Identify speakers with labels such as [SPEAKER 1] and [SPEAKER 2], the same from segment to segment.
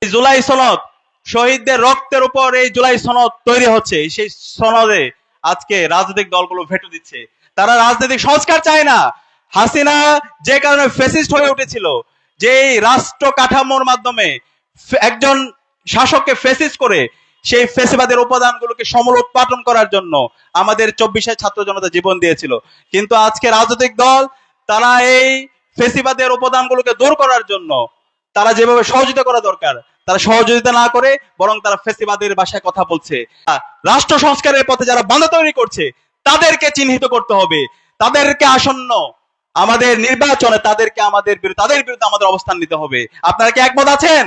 [SPEAKER 1] জুলাই সনদ, শহীদদের রক্তের উপর এই জুলাই সনদ তৈরি হচ্ছে। সেই সনদে আজকে রাজনৈতিক দলগুলো ভেটো দিচ্ছে। তারা রাজনৈতিক সংস্কার চায় না। হাসিনা যে কারণে ফ্যাসিস্ট হয়ে উঠেছিল, যে রাষ্ট্র কাঠামোর মাধ্যমে একজন শাসককে ফ্যাসিস্ট করে সেই ফ্যাসিবাদের উপাদানগুলোকে সমলোৎপাটন করার জন্য আমাদের 24 ছাত্র জনতা জীবন দিয়েছিল। কিন্তু আজকে রাজনৈতিক দল তারা এই ফ্যাসিবাদের উপাদানগুলোকে দূর করার জন্য তারা যেভাবে সহযোগিতা করা দরকার তারা সহযোগিতা না করে বরং তারা ফ্যাসিবাদের ভাষায় কথা বলছে। রাষ্ট্র সংস্কারের পথে যারা বাধা তৈরি করছে তাদেরকে চিহ্নিত করতে হবে, তাদেরকে আসন্ন আমাদের নির্বাচনে তাদের বিরুদ্ধে আমাদের অবস্থান নিতে হবে। আপনারা কি একমত আছেন?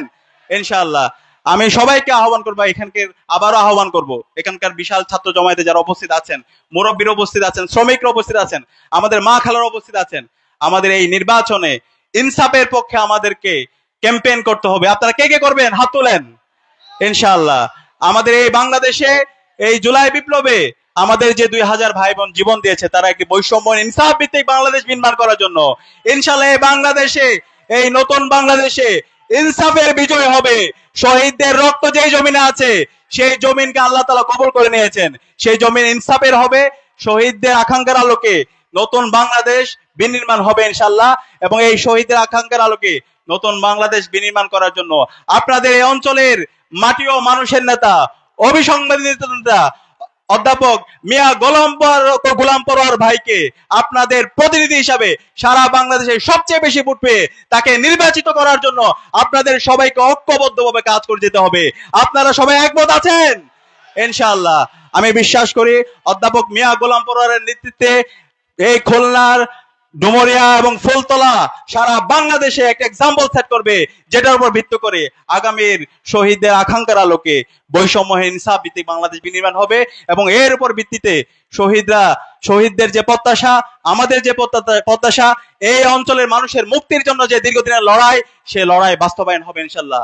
[SPEAKER 1] ইনশাআল্লাহ আমি সবাইকে আহ্বান করবো, আবারও আহ্বান করব, এখানকার বিশাল ছাত্র জমায়েতে যারা উপস্থিত আছেন, মুরব্বীরা উপস্থিত আছেন, শ্রমিকরা উপস্থিত আছেন, আমাদের মা খালারা উপস্থিত আছেন, আমাদের এই নির্বাচনে ইনসাফের পক্ষে আমাদেরকে ক্যাম্পেইন করতে হবে। আপনারা কে কে করবেন? হাত তোলেন। ইনশাআল্লাহ আমাদের এই বাংলাদেশে এই জুলাই বিপ্লবে আমাদের যে 2000 ভাই বোন জীবন দিয়েছে তারা একটি বৈষম্য ইনসাফ ভিত্তিক বাংলাদেশ নির্মাণ করার জন্য ইনশাআল্লাহ এই বাংলাদেশে, এই নতুন বাংলাদেশে ইনসাফের বিজয় হবে। শহীদদের রক্ত যেই জমিনে আছে সেই জমিনকে আল্লাহ তাআলা কবুল করে নিয়েছেন, সেই জমিন ইনসাফের হবে। শহীদদের আকাঙ্ক্ষার আলোকে নতুন বাংলাদেশ বিনির্মাণ হবে ইনশাআল্লাহ। এবং এই শহীদদের আকাঙ্ক্ষার আলোকে নতুন বাংলাদেশ বিনির্মাণ করার জন্য আপনাদের এই অঞ্চলের মাটি ও মানুষের নেতা, অবিসংবাদিত নেতা অধ্যাপক মিয়া গোলাম পরোয়ার ভাইকে আপনাদের প্রতিনিধি হিসাবে সারা বাংলাদেশে সবচেয়ে বেশি ভোট পেয়ে তাকে নির্বাচিত করার জন্য আপনাদের সবাইকে ঐক্যবদ্ধভাবে কাজ করে যেতে হবে। আপনারা সবাই একমত আছেন? ইনশাআল্লাহ আমি বিশ্বাস করি অধ্যাপক মিয়া গোলাম পরোয়ারের নেতৃত্বে এই খুলনার ডুমুরিয়া এবং ফুলতলা সারা বাংলাদেশে একটা এক্সাম্পল সেট করবে, যেটার উপর ভিত্তি করে আগামীর শহীদদের আকাঙ্ক্ষার আলোকে বৈষম্যহীন ইনসাফ ভিত্তিক বাংলাদেশ বিনির্মাণ হবে। এবং এর উপর ভিত্তিতে শহীদদের যে প্রত্যাশা, আমাদের যে প্রত্যাশা, এই অঞ্চলের মানুষের মুক্তির জন্য যে দীর্ঘদিনের লড়াই, সে লড়াই বাস্তবায়ন হবে ইনশাআল্লাহ।